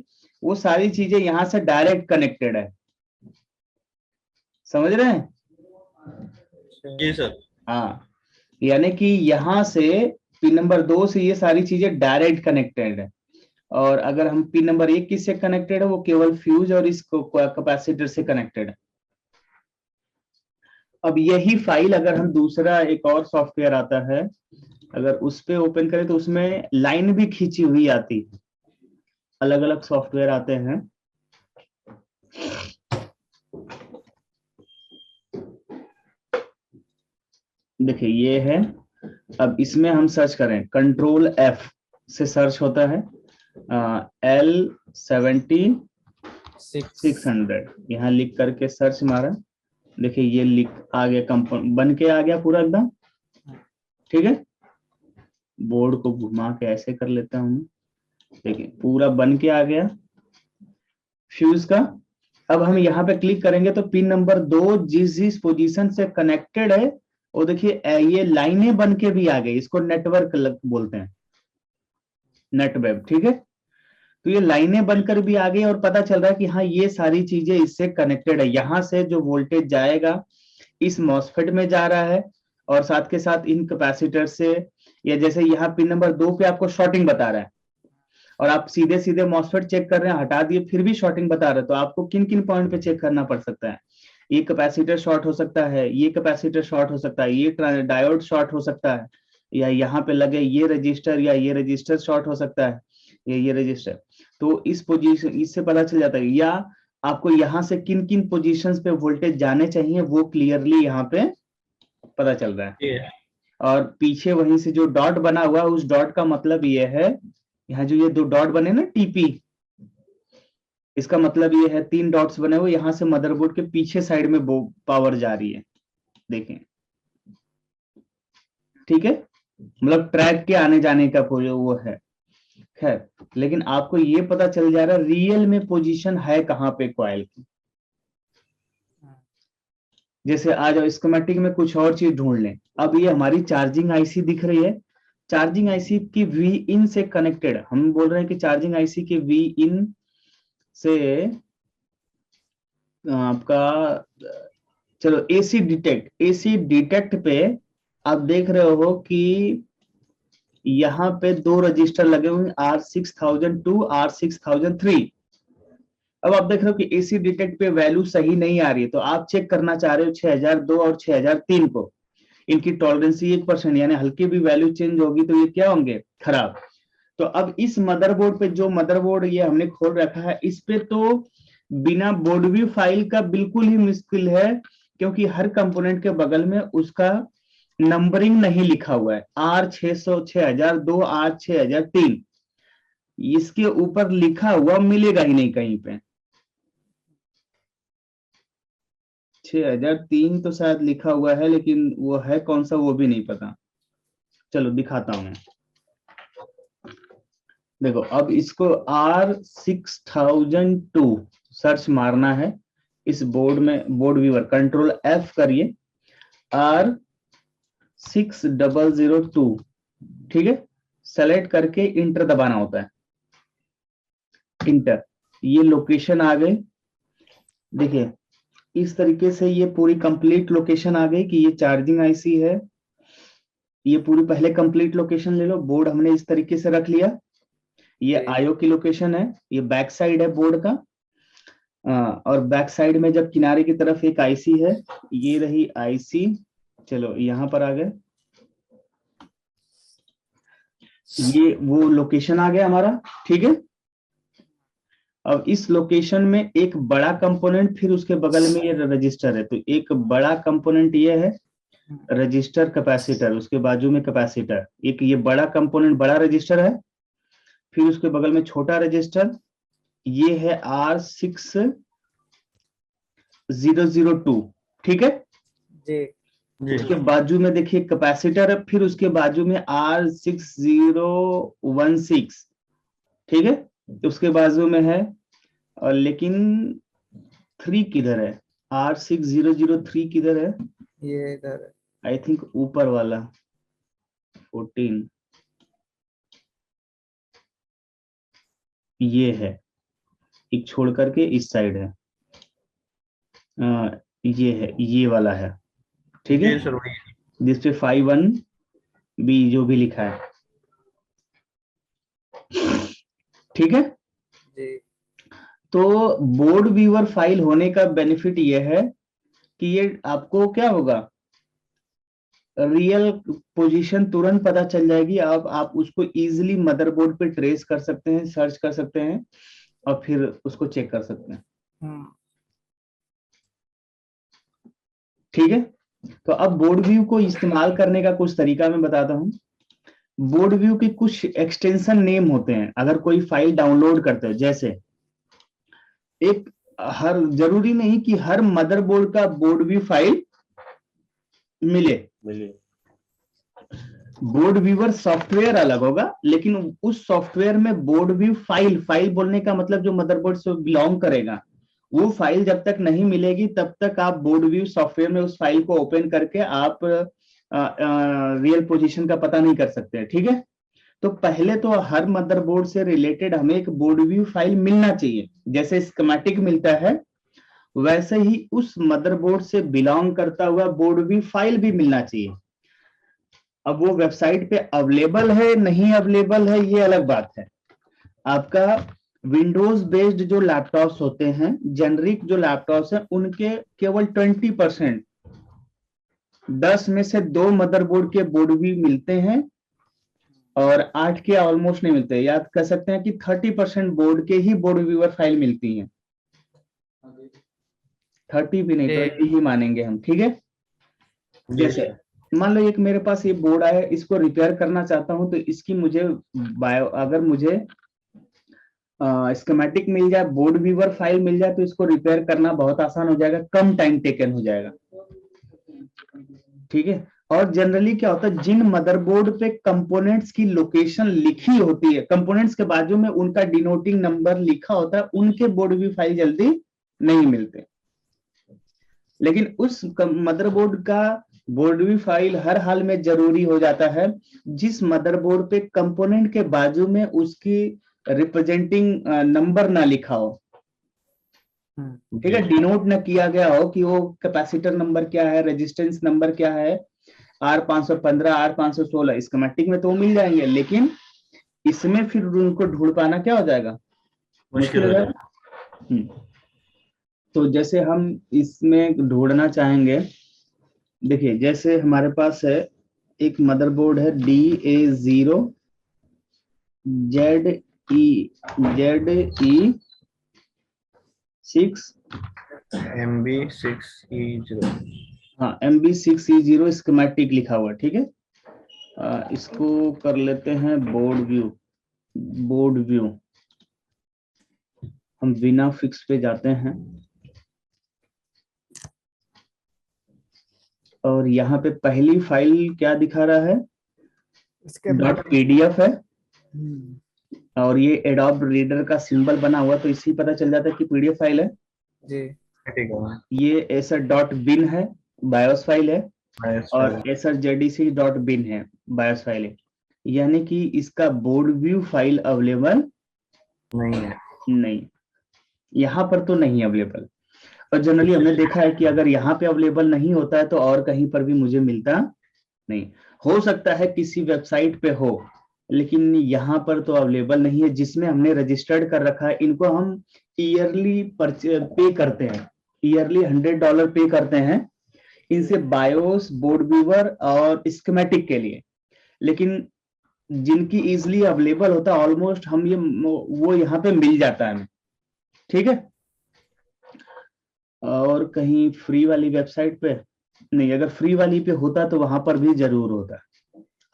वो सारी चीजें यहां से डायरेक्ट कनेक्टेड है, समझ रहे हैं।
जी सर।
हाँ यानी कि यहां से पिन नंबर 2 से ये सारी चीजें डायरेक्ट कनेक्टेड है। और अगर हम पिन नंबर 1 किससे कनेक्टेड है, वो केवल फ्यूज और इस कैपेसिटर से कनेक्टेड है। अब यही फाइल अगर हम दूसरा एक और सॉफ्टवेयर आता है, अगर उस पे ओपन करें तो उसमें लाइन भी खींची हुई आती है। अलग अलग सॉफ्टवेयर आते हैं, देखिए ये है। अब इसमें हम सर्च करें कंट्रोल F से सर्च होता है L7600, यहाँ लिख करके सर्च मारा, देखिए ये लिख आ गया, कंपोनेंट बन के आ गया पूरा एकदम, ठीक है। बोर्ड को घुमा के ऐसे कर लेता हूँ, देखिए पूरा बन के आ गया फ्यूज का। अब हम यहाँ पे क्लिक करेंगे तो पिन नंबर 2 जिस जिस पोजीशन से कनेक्टेड है वो देखिए ये लाइनें बन के भी आ गई, इसको नेटवर्क बोलते हैं, नेटवेब, ठीक है। तो ये लाइनें बनकर भी आ गई और पता चल रहा है कि हाँ ये सारी चीजें इससे कनेक्टेड है। यहाँ से जो वोल्टेज जाएगा इस मॉसफेट में जा रहा है और साथ के साथ इन कैपेसिटर से, या जैसे यहाँ पिन नंबर 2 पे आपको शॉर्टिंग बता रहा है और आप सीधे सीधे मॉसफेट चेक कर रहे हैं, हटा दिए फिर भी शॉर्टिंग बता रहे हैं, तो आपको किन किन पॉइंट पे चेक करना पड़ सकता है। ये कैपेसिटर शॉर्ट हो सकता है, ये कैपेसिटर शॉर्ट हो सकता है, ये डायोड शॉर्ट हो सकता है, या यहाँ पे लगे ये रजिस्टर या ये रजिस्टर शॉर्ट हो सकता है, ये रजिस्टर। तो इस पोजीशन इससे पता चल जाता है, या आपको यहाँ से किन किन पोजीशंस पे वोल्टेज जाने चाहिए वो क्लियरली यहाँ पे पता चल रहा है। और पीछे वहीं से जो डॉट बना हुआ है उस डॉट का मतलब ये है, यहाँ जो ये 2 डॉट बने ना टीपी, इसका मतलब ये है 3 डॉट्स बने हुए, यहाँ से मदरबोर्ड के पीछे साइड में पावर जा रही है, देखें, ठीक है। मतलब ट्रैक के आने जाने का वो है। खैर लेकिन आपको ये पता चल जा रहा है रियल में पोजीशन है कहाँ पे कॉइल की। जैसे आ जाओ स्कीमेटिक में कुछ और चीज ढूंढ लें। अब ये हमारी चार्जिंग आईसी दिख रही है, चार्जिंग आईसी की वी इन से कनेक्टेड, हम बोल रहे हैं कि चार्जिंग आईसी के वी इन से आपका, चलो एसी डिटेक्ट पे आप देख रहे हो कि यहाँ पे दो रजिस्टर लगे हुए R6002 R6003। अब आप देख रहे हो कि एसी डिटेक्ट पे वैल्यू सही नहीं आ रही है, तो आप चेक करना चाह रहे हो 6002 और 6003 को, इनकी टॉलरेंसी 1%, यानी हल्की भी वैल्यू चेंज होगी तो ये क्या होंगे, खराब। तो अब इस मदरबोर्ड पे, जो मदरबोर्ड ये हमने खोल रखा है, इस पे तो बिना बोर्ड व्यू फाइल का बिल्कुल ही मुश्किल है, क्योंकि हर कंपोनेंट के बगल में उसका नंबरिंग नहीं लिखा हुआ है। R600 6002 R6003 इसके ऊपर लिखा हुआ मिलेगा ही नहीं कहीं पे। 6003 तो शायद लिखा हुआ है, लेकिन वो है कौन सा वो भी नहीं पता। चलो दिखाता हूं। देखो अब इसको R6002 सर्च मारना है इस बोर्ड में, बोर्ड व्यूअर कंट्रोल F करिए, R6002, ठीक है, सेलेक्ट करके इंटर दबाना होता है, इंटर। ये लोकेशन आ गई, देखिए इस तरीके से ये पूरी कंप्लीट लोकेशन आ गई कि ये चार्जिंग आईसी है। ये पूरी पहले कंप्लीट लोकेशन ले लो, बोर्ड हमने इस तरीके से रख लिया, ये आईओ की लोकेशन है, ये बैक साइड है बोर्ड का, और बैक साइड में जब किनारे की तरफ एक आईसी है, ये रही आईसी। चलो यहां पर आ गए, ये वो लोकेशन आ गया हमारा, ठीक है। अब इस लोकेशन में एक बड़ा कंपोनेंट, फिर उसके बगल में ये रजिस्टर है, तो एक बड़ा कंपोनेंट ये है रजिस्टर कैपेसिटर, उसके बाजू में कैपेसिटर, एक ये बड़ा कंपोनेंट बड़ा रजिस्टर है, फिर उसके बगल में छोटा रजिस्टर, ये है R6002, ठीक है
जी
उसके बाजू में देखिए कैपेसिटर है, फिर उसके बाजू में R6016, ठीक है, उसके बाजू में है, और लेकिन 3 किधर है, R6003 किधर है,
ये इधर है।
आई थिंक ऊपर वाला 14, ये है, एक छोड़ करके इस साइड है, ये है, ये वाला है, ठीक है, जिस पे 51B जो भी लिखा है, ठीक है।
जी
तो बोर्ड व्यूअर फाइल होने का बेनिफिट ये है कि ये आपको क्या होगा, रियल पोजीशन तुरंत पता चल जाएगी, आप उसको इजीली मदरबोर्ड पे ट्रेस कर सकते हैं, सर्च कर सकते हैं, और फिर उसको चेक कर सकते हैं, ठीक है। तो अब बोर्ड व्यू को इस्तेमाल करने का कुछ तरीका मैं बताता हूं। बोर्ड व्यू के कुछ एक्सटेंशन नेम होते हैं, अगर कोई फाइल डाउनलोड करते हो, जैसे एक, हर जरूरी नहीं कि हर मदरबोर्ड का बोर्ड व्यू फाइल मिले, बोर्ड व्यूअर सॉफ्टवेयर अलग होगा, लेकिन उस सॉफ्टवेयर में बोर्ड व्यू फाइल बोलने का मतलब जो मदरबोर्ड से बिलोंग करेगा, वो फाइल जब तक नहीं मिलेगी तब तक आप बोर्ड व्यू सॉफ्टवेयर में उस फाइल को ओपन करके आप रियल पोजीशन का पता नहीं कर सकते, ठीक है। तो पहले तो हर मदरबोर्ड से रिलेटेड हमें एक बोर्ड व्यू फाइल मिलना चाहिए, जैसे स्कीमेटिक मिलता है वैसे ही उस मदरबोर्ड से बिलोंग करता हुआ बोर्ड व्यू फाइल भी मिलना चाहिए। अब वो वेबसाइट पे अवेलेबल है नहीं अवेलेबल है ये अलग बात है। आपका विंडोज बेस्ड जो लैपटॉप्स होते हैं, जेनरिक जो लैपटॉप्स हैं, उनके केवल 20%, 10 में से 2 मदरबोर्ड के बोर्ड भी मिलते हैं, और 8 के ऑलमोस्ट नहीं मिलते। याद कर सकते हैं कि 30% बोर्ड के ही बोर्ड व्यूअर फाइल मिलती हैं, 30 भी नहीं, 20 ही मानेंगे हम, ठीक है। जैसे मान लो एक मेरे पास ये बोर्ड आया, इसको रिपेयर करना चाहता हूं, तो इसकी मुझे अगर मुझे स्कीमेटिक मिल जाए, बोर्ड व्यूअर फाइल मिल जाए, तो इसको रिपेयर करना बहुत आसान हो जाएगा, कम टाइम टेकन हो जाएगा, ठीक है। और जनरली क्या होता है, जिन मदरबोर्ड पे कंपोनेंट्स की लोकेशन लिखी होती है, कंपोनेंट्स के बाजू में उनका डिनोटिंग नंबर लिखा होता है, उनके बोर्ड व्यू फाइल जल्दी नहीं मिलते। लेकिन उस मदरबोर्ड का बोर्ड फाइल हर हाल में जरूरी हो जाता है जिस मदरबोर्ड पे कंपोनेंट के बाजू में उसकी रिप्रेजेंटिंग नंबर ना लिखा हो, ठीक है, डिनोट ना किया गया हो कि वो कैपेसिटर नंबर क्या है, रेजिस्टेंस नंबर क्या है, R515 R516 स्कीमेटिक में तो मिल जाएंगे, लेकिन इसमें फिर उनको ढूंढ पाना क्या हो जाएगा, मुश्किल हो जाएगा। तो जैसे हम इसमें ढूंढना चाहेंगे, देखिए जैसे हमारे पास है एक मदरबोर्ड है DA0 ZE6
MB6E0।
हाँ MB6E0 स्कीमेटिक लिखा हुआ है, ठीक है। इसको कर लेते हैं बोर्ड व्यू। हम बिना फिक्स पे जाते हैं और यहाँ पे पहली फाइल क्या दिखा रहा है,
इसके
.pdf है और ये एडोब रीडर का सिंबल बना हुआ, तो इससे पता चल जाता है कि PDF फाइल है
जी
ठीक है।
ये acer.bin है, बायोस फाइल है,
बायोस
और
फाइल।
acer.jdc.bin है, बायोस फाइल है। यानी कि इसका बोर्ड व्यू फाइल अवेलेबल
नहीं है।
नहीं, यहाँ पर तो नहीं अवेलेबल। और जनरली हमने देखा है कि अगर यहाँ पे अवेलेबल नहीं होता है तो और कहीं पर भी मुझे मिलता नहीं। हो सकता है किसी वेबसाइट पे हो, लेकिन यहाँ पर तो अवेलेबल नहीं है। जिसमें हमने रजिस्टर्ड कर रखा है, इनको हम ईयरली पे करते हैं, ईयरली $100 पे करते हैं इनसे बायोस, बोर्ड व्यूअर और स्कीमेटिक के लिए। लेकिन जिनकी इजिली अवेलेबल होता है ऑलमोस्ट हम ये वो यहाँ पे मिल जाता है, ठीक है। और कहीं फ्री वाली वेबसाइट पे नहीं, अगर फ्री वाली पे होता तो वहां पर भी जरूर होता।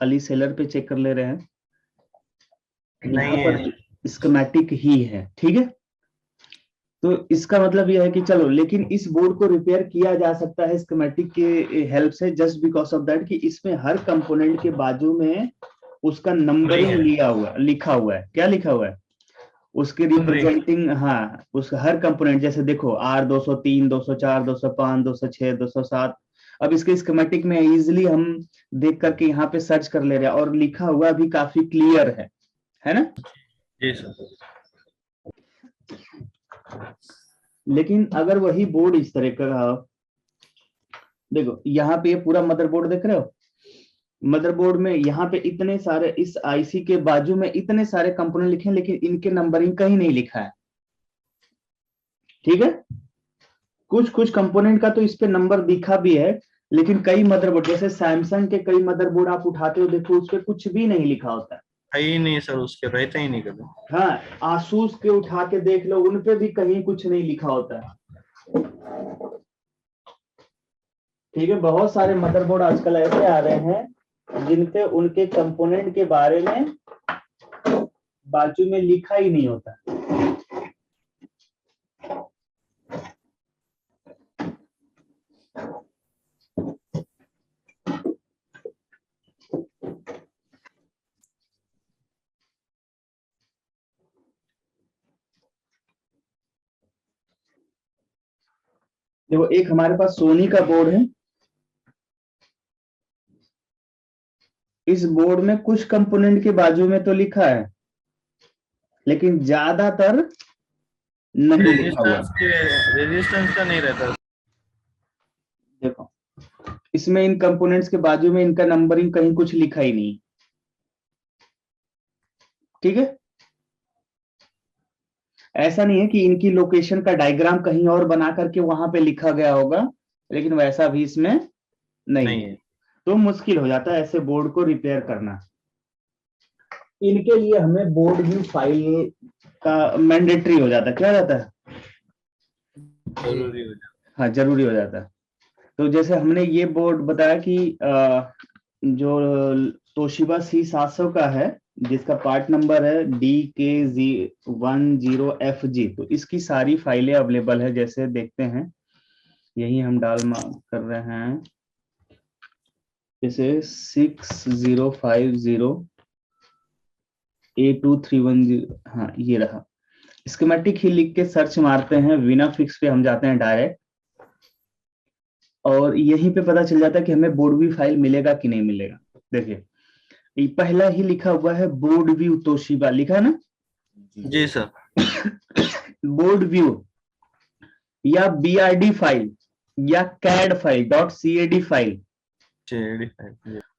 अली सेलर पे चेक कर ले रहे हैं, यहाँ पर स्कीमेटिक ही है, ठीक है। तो इसका मतलब यह है कि चलो, लेकिन इस बोर्ड को रिपेयर किया जा सकता है स्कीमेटिक के हेल्प से, जस्ट बिकॉज ऑफ दैट कि इसमें हर कंपोनेंट के बाजू में उसका नंबरिंग लिखा हुआ है। क्या लिखा हुआ है, उसके रिप्रेजेंटिंग, हाँ उस हर कंपोनेंट, जैसे देखो R203 204 205 206 207। अब इसके स्कीमेटिक में इजीली हम देख करके यहाँ पे सर्च कर ले रहे हैं और लिखा हुआ भी काफी क्लियर है ना।
जी सर।
लेकिन अगर वही बोर्ड इस तरह का रहा, देखो यहाँ पे ये पूरा मदरबोर्ड देख रहे हो, मदरबोर्ड में यहाँ पे इतने सारे, इस आईसी के बाजू में इतने सारे कंपोनेंट लिखे हैं, लेकिन इनके नंबरिंग कहीं नहीं लिखा है, ठीक है। कुछ कंपोनेंट का तो इस पे नंबर दिखा भी है, लेकिन कई मदरबोर्ड, जैसे सैमसंग के कई मदरबोर्ड आप उठाते हो, देखो उस पे कुछ भी नहीं लिखा होता है।
ही नहीं सर, उसके रहते ही नहीं कभी।
हाँ, आसूस के उठा के देख लो, उन पे भी कहीं कुछ नहीं लिखा होता है, ठीक है। बहुत सारे मदरबोर्ड आजकल ऐसे आ रहे हैं जिनपे उनके कंपोनेंट के बारे में बाजू में लिखा ही नहीं होता। देखो एक हमारे पास सोनी का बोर्ड है, इस बोर्ड में कुछ कंपोनेंट के बाजू में तो लिखा है, लेकिन ज्यादातर नहीं लिखा हुआ।
रेजिस्टेंस का नहीं रहता।
देखो इसमें इन कंपोनेंट्स के बाजू में इनका नंबरिंग कहीं कुछ लिखा ही नहीं, ठीक है। ऐसा नहीं है कि इनकी लोकेशन का डायग्राम कहीं और बना करके वहां पे लिखा गया होगा, लेकिन वैसा भी इसमें नहीं है। तो मुश्किल हो जाता है ऐसे बोर्ड को रिपेयर करना। इनके लिए हमें बोर्ड व्यू फाइल का मैंडेटरी हो जाता है, क्या हो जाता है,
जरूरी हो जाता है।
हाँ जरूरी हो जाता है। तो जैसे हमने ये बोर्ड बताया कि जो तोशिबा C700 का है, जिसका पार्ट नंबर है DKZ10FG, तो इसकी सारी फाइलें अवेलेबल है। जैसे देखते हैं, यही हम कर रहे हैं, जैसे 6050 A2310, हाँ ये रहा। स्कीमेटिक ही लिख के सर्च मारते हैं, बिना फिक्स पे हम जाते हैं डायरेक्ट, और यहीं पे पता चल जाता है कि हमें बोर्ड व्यू फाइल मिलेगा कि नहीं मिलेगा। देखिए ये पहला ही लिखा हुआ है बोर्ड व्यू तोशिबा, लिखा है ना।
जी सर।
बोर्ड व्यू या BRD फाइल या कैड फाइल .CAD फाइल,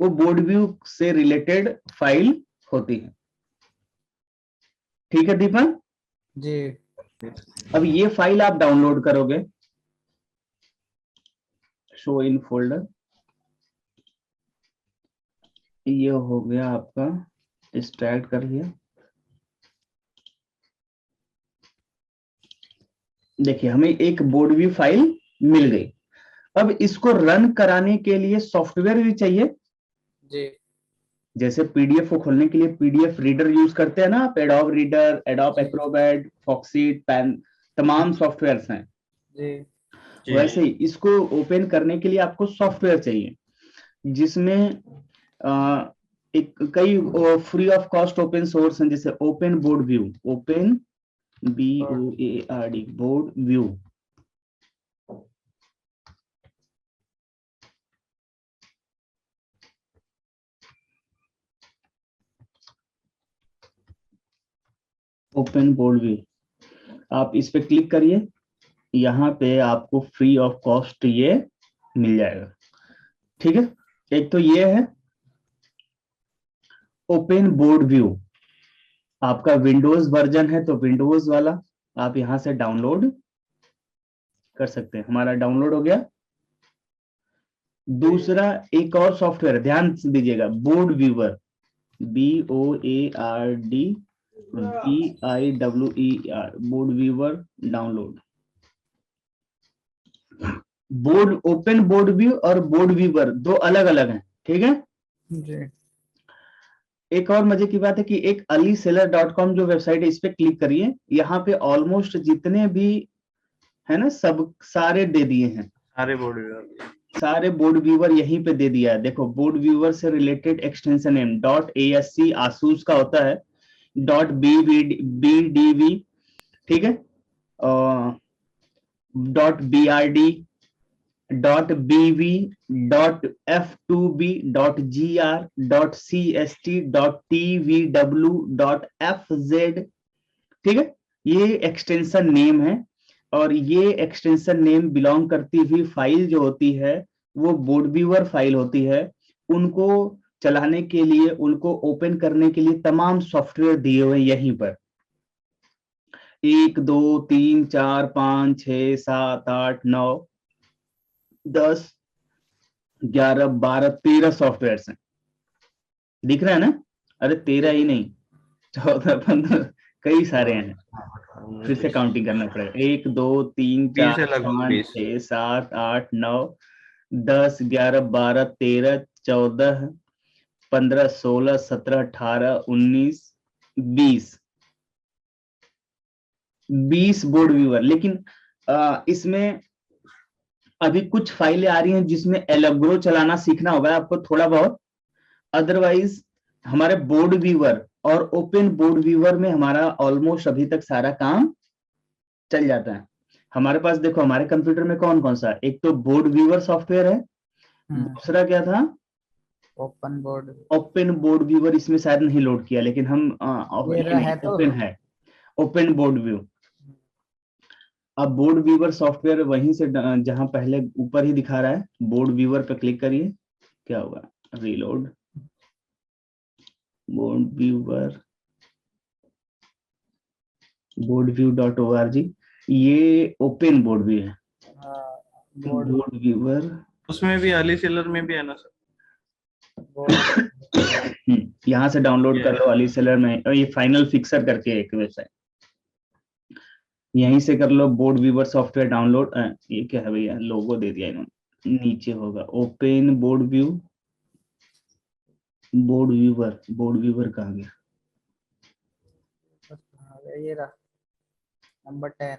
वो बोर्ड व्यू से रिलेटेड फाइल होती है। ठीक है दीपक।
जी
अब ये फाइल आप डाउनलोड करोगे, शो इन फोल्डर, ये हो गया आपका, एक्सट्रैक्ट कर लिया। देखिए हमें एक बोर्ड व्यू फाइल मिल गई। अब इसको रन कराने के लिए सॉफ्टवेयर भी चाहिए।
जी
जैसे पीडीएफ को खोलने के लिए पीडीएफ रीडर यूज करते हैं ना आप, एडोब रीडर, एडोब
जी।
एक्रोबैट, फॉक्सीट, पेन, तमाम सॉफ्टवेयर्स हैं।
जी
वैसे ही इसको ओपन करने के लिए आपको सॉफ्टवेयर चाहिए, जिसमें एक कई free of cost open source हैं, जैसे open board view, open BOARD board view. Open board view, आप इस पे क्लिक करिए, यहाँ पे आपको फ्री ऑफ कॉस्ट ये मिल जाएगा। ठीक है, एक तो ये है ओपन बोर्ड व्यू। आपका विंडोज वर्जन है तो विंडोज वाला आप यहां से डाउनलोड कर सकते हैं। हमारा डाउनलोड हो गया। दूसरा एक और सॉफ्टवेयर ध्यान दीजिएगा, board viewer, BOARD VIWER, board viewer download. Board, open board view और बोर्ड व्यूअर दो अलग अलग हैं। ठीक है
जी
एक और मजे की बात है कि एक aliseller.com जो वेबसाइट है, इस पे क्लिक करिए। यहाँ पे ऑलमोस्ट जितने भी है ना, सब सारे दे दिए हैं, सारे बोर्ड व्यूअर यहीं पे दे दिया है। देखो बोर्ड व्यूअर से related extension name .ASC Asus का होता है, .BDV, ठीक है, .BRD, .BV, .F2B, .GR, .CST, .TVW, .FZ। ठीक है, ये एक्सटेंशन नेम है, और ये एक्सटेंशन नेम बिलोंग करती हुई फाइल जो होती है वो बोर्ड व्यूअर फाइल होती है। उनको चलाने के लिए, उनको ओपन करने के लिए तमाम सॉफ्टवेयर दिए हुए यहीं पर, 1 2 3 4 5 6 7 8 9 10 11 12 13 सॉफ्टवेयर हैं। दिख रहा है ना? अरे 13 ही नहीं, 14 15 कई सारे हैं। फिर से काउंटिंग करना पड़ेगा, 1 2 3 4 5 6 7 8 9 10 11 12 13 14 15 16 17 18 19 20 बोर्ड व्यूअर। लेकिन इसमें अभी कुछ फाइलें आ रही हैं जिसमें एलेग्रो चलाना सीखना होगा आपको थोड़ा बहुत। अदरवाइज हमारे बोर्ड व्यूअर और ओपन बोर्ड व्यूअर में हमारा ऑलमोस्ट अभी तक सारा काम चल जाता है। हमारे पास देखो, हमारे कंप्यूटर में कौन कौन सा, एक तो बोर्ड व्यूअर सॉफ्टवेयर है, दूसरा क्या था,
ओपन बोर्ड
व्यूअर। इसमें शायद नहीं लोड किया, लेकिन हम ओपन है, ओपन बोर्ड व्यू। अब बोर्ड व्यूअर सॉफ्टवेयर वहीं से जहां पहले ऊपर ही दिखा रहा है, बोर्ड व्यूअर पे क्लिक करिए, क्या होगा, रीलोड, बोर्ड व्यूअर, boardview.org, ये ओपन बोर्ड व्यू है। बोर्ड व्यूअर
उसमें भी अलीसेलर में भी है ना सर?
यहाँ से डाउनलोड कर लो अलीसेलर में, ये फाइनल फिक्सर करके एक वेबसाइट, यहीं से कर लो बोर्ड व्यूअर सॉफ्टवेयर डाउनलोड। ये क्या है भैया, लोगो दे दिया इन्होंने, नीचे होगा open board view, board viewer कहाँ गया,
ये रहा नंबर 10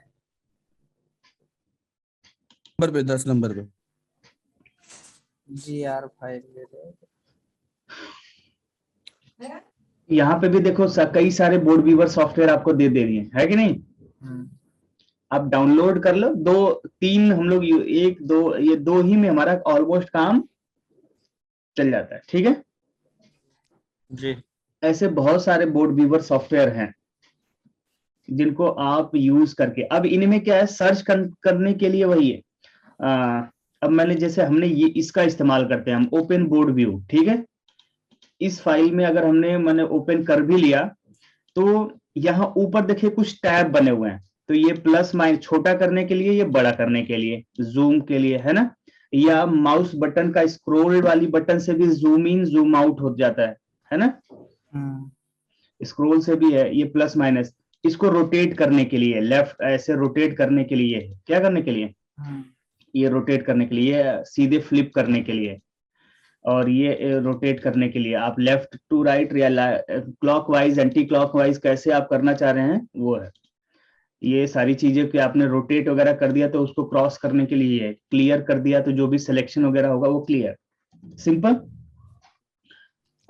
नंबर पे, 10 नंबर पे
GR फाइल ले लो।
यहाँ पे भी देखो कई सारे बोर्ड व्यूअर सॉफ्टवेयर आपको दे दिए है कि नहीं। आप डाउनलोड कर लो, 2-3 हम लोग 1-2 ये 2 ही में हमारा ऑलमोस्ट काम चल जाता है। ठीक है,
जी
ऐसे बहुत सारे बोर्ड व्यूवर सॉफ्टवेयर हैं जिनको आप यूज करके, अब इनमें क्या है, सर्च करने के लिए वही है। अब मैंने जैसे हमने ये इसका इस्तेमाल करते हैं हम, ओपन बोर्ड व्यू। ठीक है, इस फाइल में अगर मैंने ओपन कर भी लिया तो यहाँ ऊपर देखिए कुछ टैब बने हुए हैं, तो ये प्लस माइनस छोटा करने के लिए, ये बड़ा करने के लिए, जूम के लिए, है ना, या माउस बटन का स्क्रोल वाली बटन से भी जूम इन जूम आउट हो जाता है ना, स्क्रोल से भी है, ये प्लस माइनस। इसको रोटेट करने के लिए, लेफ्ट ऐसे रोटेट करने के लिए, क्या करने के लिए, ये रोटेट करने के लिए, सीधे फ्लिप करने के लिए, और ये रोटेट करने के लिए आप लेफ्ट टू राइट या क्लॉकवाइज एंटी क्लॉकवाइज कैसे आप करना चाह रहे हैं वो है। ये सारी चीजें कि आपने रोटेट वगैरह कर दिया तो उसको क्रॉस करने के लिए है, क्लियर कर दिया तो जो भी सिलेक्शन वगैरह होगा वो क्लियर, सिंपल।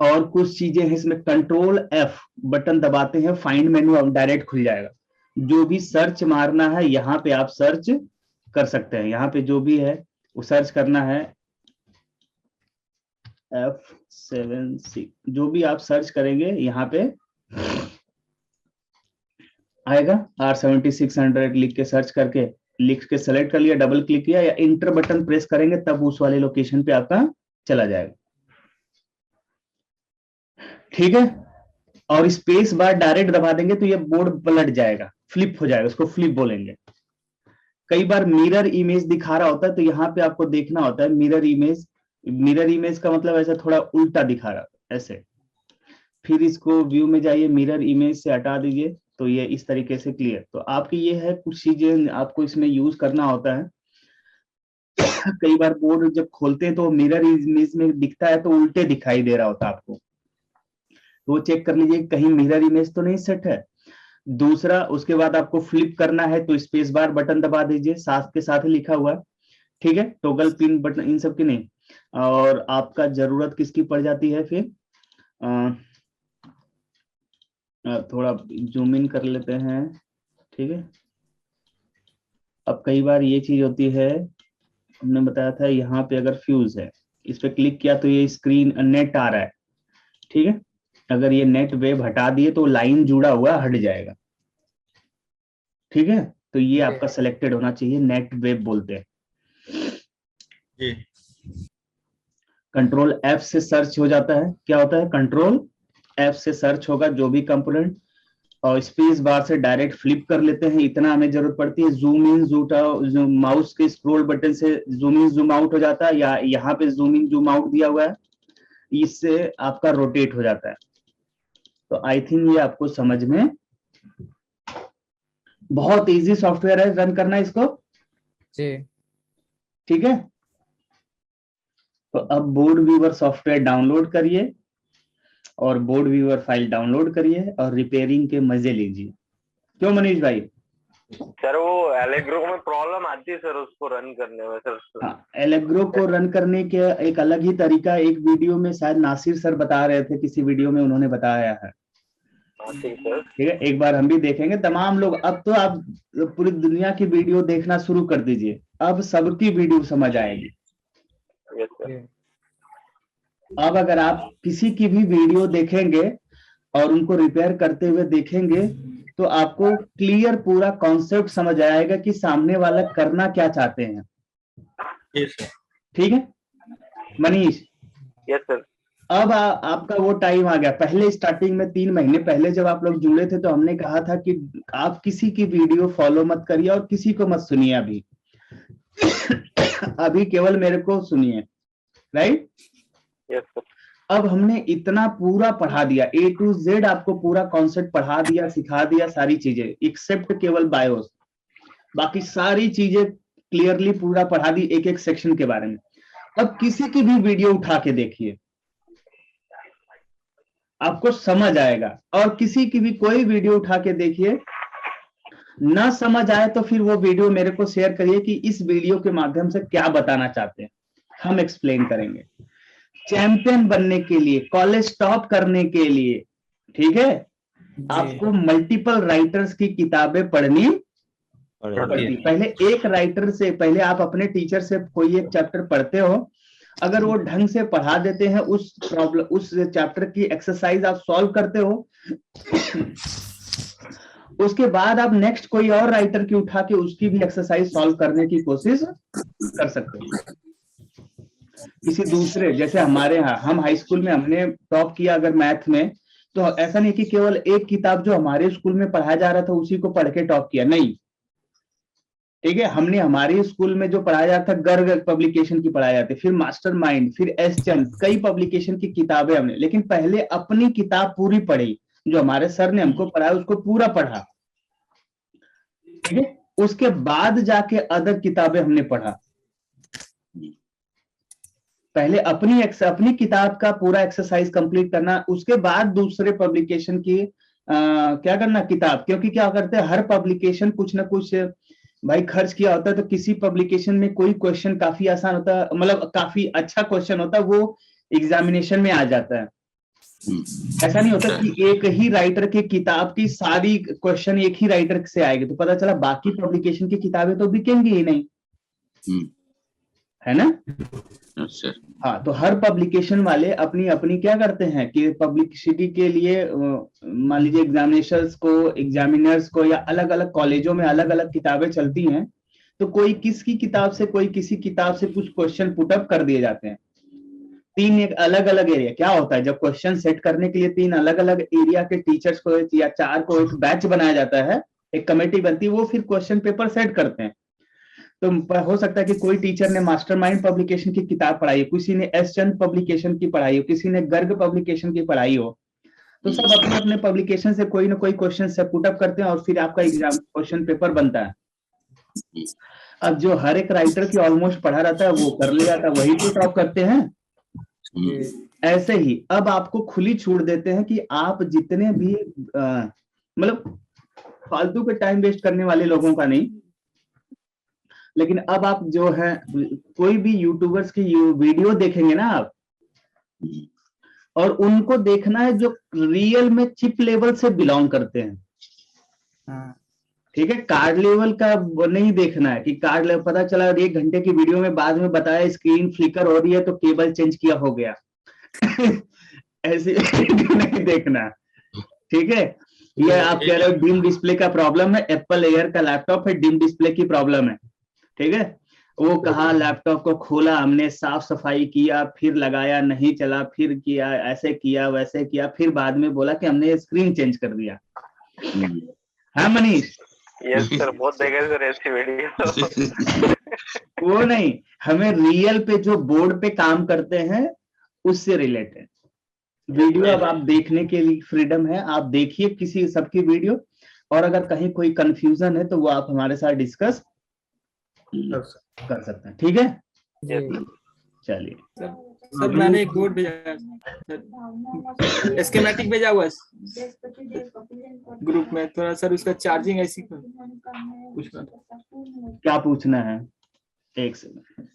और कुछ चीजें हैं इसमें, कंट्रोल F बटन दबाते हैं, फाइंड मेन्यू डायरेक्ट खुल जाएगा, जो भी सर्च मारना है यहाँ पे आप सर्च कर सकते हैं, यहाँ पे जो भी है वो सर्च करना है, F7 जो भी आप सर्च करेंगे यहाँ पे आएगा, R7600 लिख के सर्च करके, लिख के सेलेक्ट कर लिया, डबल क्लिक किया या इंटर बटन प्रेस करेंगे तब उस वाले लोकेशन पे आपका चला जाएगा। ठीक है, और स्पेस बार डायरेक्ट दबा देंगे तो ये बोर्ड पलट जाएगा, फ्लिप हो जाएगा, उसको फ्लिप बोलेंगे। कई बार मिरर इमेज दिखा रहा होता है तो यहाँ पे आपको देखना होता है मिरर इमेज, मिरर इमेज का मतलब ऐसा थोड़ा उल्टा दिखा रहा है ऐसे, फिर इसको व्यू में जाइए, मिरर इमेज से हटा दीजिए तो ये इस तरीके से क्लियर। तो आपकी ये है कुछ चीजें आपको इसमें यूज करना होता है। कई बार बोर्ड जब खोलते हैं तो मिरर इमेज में दिखता है तो उल्टे दिखाई दे रहा होता है आपको, तो वो चेक कर लीजिए कहीं मिरर इमेज तो नहीं सेट है। दूसरा, उसके बाद आपको फ्लिप करना है तो स्पेस बार बटन दबा दीजिए, साथ के साथ ही लिखा हुआ है। ठीक है, टॉगल पिन बटन इन सब की नहीं। और आपका जरूरत किसकी पड़ जाती है फिर, थोड़ा जूम इन कर लेते हैं। ठीक है, अब कई बार ये चीज होती है, हमने बताया था यहाँ पे अगर फ्यूज है, इस पे क्लिक किया तो ये स्क्रीन नेट आ रहा है। ठीक है, अगर ये नेट वेब हटा दिए तो लाइन जुड़ा हुआ हट जाएगा। ठीक है, तो ये आपका सिलेक्टेड होना चाहिए, नेट वेब बोलते हैं।
जी
कंट्रोल F से सर्च हो जाता है, क्या होता है, कंट्रोल F से सर्च होगा जो भी कंपोनेंट, और स्पेस बार से डायरेक्ट फ्लिप कर लेते हैं, इतना हमें जरूरत पड़ती है। Zoom in zoom out, mouse के स्क्रॉल बटन से जूम इन जूम आउट हो जाता है, या यहाँ पे जूम इन जूम आउट दिया हुआ है, इससे आपका रोटेट हो जाता है। तो आई थिंक ये आपको समझ में, बहुत इजी सॉफ्टवेयर है रन करना इसको।
जी
ठीक है, तो अब बोर्ड व्यूवर सॉफ्टवेयर डाउनलोड करिए और बोर्ड व्यूवर फाइल डाउनलोड करिए और रिपेयरिंग के मजे लीजिए। क्यों मनीष भाई?
सर वो एलेग्रो में प्रॉब्लम आती है सर उसको रन करने में सर।
हाँ, एलेग्रो को रन करने के एक अलग ही तरीका, एक वीडियो में शायद नासिर सर बता रहे थे, किसी वीडियो में उन्होंने बताया है।
ठीक सर,
ठीक है, एक बार हम भी देखेंगे तमाम लोग। अब तो आप पूरी दुनिया की वीडियो देखना शुरू कर दीजिए, अब सबकी वीडियो समझ आएगी।
Yes sir.
अब अगर आप किसी की भी वीडियो देखेंगे और उनको रिपेयर करते हुए देखेंगे तो आपको क्लियर पूरा कॉन्सेप्ट समझ आएगा कि सामने वाला करना क्या चाहते हैं।
जी सर।
ठीक है मनीष?
Yes sir.
अब आपका वो टाइम आ गया। पहले स्टार्टिंग में 3 महीने पहले जब आप लोग जुड़े थे तो हमने कहा था कि आप किसी की वीडियो फॉलो मत करिए और किसी को मत सुनिए अभी। अभी केवल मेरे को सुनिए, राइट?
Yes sir.
अब हमने इतना पूरा पढ़ा दिया, A to Z आपको पूरा कॉन्सेप्ट पढ़ा दिया, सिखा दिया सारी चीजें, एक्सेप्ट केवल बायोस। बाकी सारी चीजें क्लियरली पूरा पढ़ा दी, एक एक सेक्शन के बारे में। अब किसी की भी वीडियो उठा के देखिए, आपको समझ आएगा। और किसी की भी कोई वीडियो उठा के देखिए, ना समझ आए तो फिर वो वीडियो मेरे को शेयर करिए कि इस वीडियो के माध्यम से क्या बताना चाहते हैं, हम एक्सप्लेन करेंगे। चैंपियन बनने के लिए, कॉलेज टॉप करने के लिए, ठीक है, आपको मल्टीपल राइटर्स की किताबें पढ़नी पढ़ती है। पहले एक राइटर से, पहले आप अपने टीचर से कोई एक चैप्टर पढ़ते हो, अगर वो ढंग से पढ़ा देते हैं, उस प्रॉब्लम, उस चैप्टर की एक्सरसाइज आप सॉल्व करते हो, उसके बाद आप नेक्स्ट कोई और राइटर की उठा के उसकी भी एक्सरसाइज सॉल्व करने की कोशिश कर सकते हो। किसी दूसरे, जैसे हमारे यहाँ, हम हाई स्कूल में हमने टॉप किया अगर मैथ में, तो ऐसा नहीं कि केवल एक किताब जो हमारे स्कूल में पढ़ाया जा रहा था उसी को पढ़ के टॉप किया, नहीं। ठीक है, हमने हमारे स्कूल में जो पढ़ाया जाता था, गर्ग पब्लिकेशन की पढ़ाया जाती, फिर मास्टरमाइंड, फिर एस चंद, कई पब्लिकेशन की किताबें हमने, लेकिन पहले अपनी किताब पूरी पढ़ी, जो हमारे सर ने हमको पढ़ाया उसको पूरा पढ़ा। ठीक है, उसके बाद जाके अदर किताबें हमने पढ़ा। पहले अपनी किताब का पूरा एक्सरसाइज कंप्लीट करना, उसके बाद दूसरे पब्लिकेशन की क्या करना, किताब। क्योंकि क्या करते हैं, हर पब्लिकेशन कुछ ना कुछ भाई खर्च किया होता है, तो किसी पब्लिकेशन में कोई क्वेश्चन काफी आसान होता है, मतलब काफी अच्छा क्वेश्चन होता है, वो एग्जामिनेशन में आ जाता है। ऐसा नहीं होता कि एक ही राइटर की किताब की सारी क्वेश्चन एक ही राइटर से आएगी, तो पता चला बाकी पब्लिकेशन की किताबें तो बिकेंगी ही नहीं, है ना। हाँ, तो हर पब्लिकेशन वाले अपनी अपनी क्या करते हैं कि पब्लिसिटी के लिए, मान लीजिए एग्जामिनर्स को या अलग अलग कॉलेजों में अलग अलग किताबें चलती हैं, तो कोई किसकी किताब से, कोई किसी किताब से कुछ क्वेश्चन पुटअप कर दिए जाते हैं। 3 एक अलग अलग एरिया, क्या होता है जब क्वेश्चन सेट करने के लिए 3 अलग अलग एरिया के टीचर्स को या 4 को एक बैच बनाया जाता है, एक कमेटी बनती है, वो फिर क्वेश्चन पेपर सेट करते हैं। तो हो सकता है कि कोई टीचर ने मास्टरमाइंड पब्लिकेशन की किताब पढ़ाई हो, किसी ने एस चंद पब्लिकेशन की पढ़ाई हो, किसी ने गर्ग पब्लिकेशन की पढ़ाई हो, तो सब अपने अपने पब्लिकेशन से कोई ना कोई क्वेश्चन से पुटअप करते हैं और फिर आपका एग्जाम क्वेश्चन पेपर बनता है। अब जो हर एक राइटर की ऑलमोस्ट पढ़ा रहता है वो कर लिया था, वही तो टॉप करते हैं। ऐसे ही अब आपको खुली छूट देते हैं कि आप जितने भी मतलब फालतू के टाइम वेस्ट करने वाले लोगों का नहीं, लेकिन अब आप जो है कोई भी यूट्यूबर्स की वीडियो देखेंगे ना आप, और उनको देखना है जो रियल में चिप लेवल से बिलोंग करते हैं। ठीक है, कार्ड लेवल का नहीं देखना है कि कार्ड लेवल पता चला 1 घंटे की वीडियो में बाद में बताया स्क्रीन फ्लिकर हो रही है तो केबल चेंज किया हो गया। ऐसे नहीं देखना। ठीक है, ये आप कह रहे हो डिम डिस्प्ले का प्रॉब्लम है, एप्पल एयर का लैपटॉप है, डिम डिस्प्ले की प्रॉब्लम है। ठीक है, वो कहा लैपटॉप को खोला हमने, साफ सफाई किया, फिर लगाया, नहीं चला, फिर किया, ऐसे किया वैसे किया, फिर बाद में बोला कि हमने स्क्रीन चेंज कर दिया। हाँ मनीष?
यस सर, बहुत देखे सर ऐसी वीडियो।
वो नहीं, हमें रियल पे जो बोर्ड पे काम करते हैं उससे रिलेटेड वीडियो अब आप देखने के लिए फ्रीडम है, आप देखिए किसी सबकी वीडियो, और अगर कहीं कोई कंफ्यूजन है तो वो आप हमारे साथ डिस्कस कर सकते हैं। ठीक है, चलिए।
सर मैंने एक बोर्ड भेजा है, स्कीमेटिक भेजा हुआ है ग्रुप में, थोड़ा सर उसका चार्जिंग ऐसी पूछना था।
क्या पूछना है? एक सेकंड।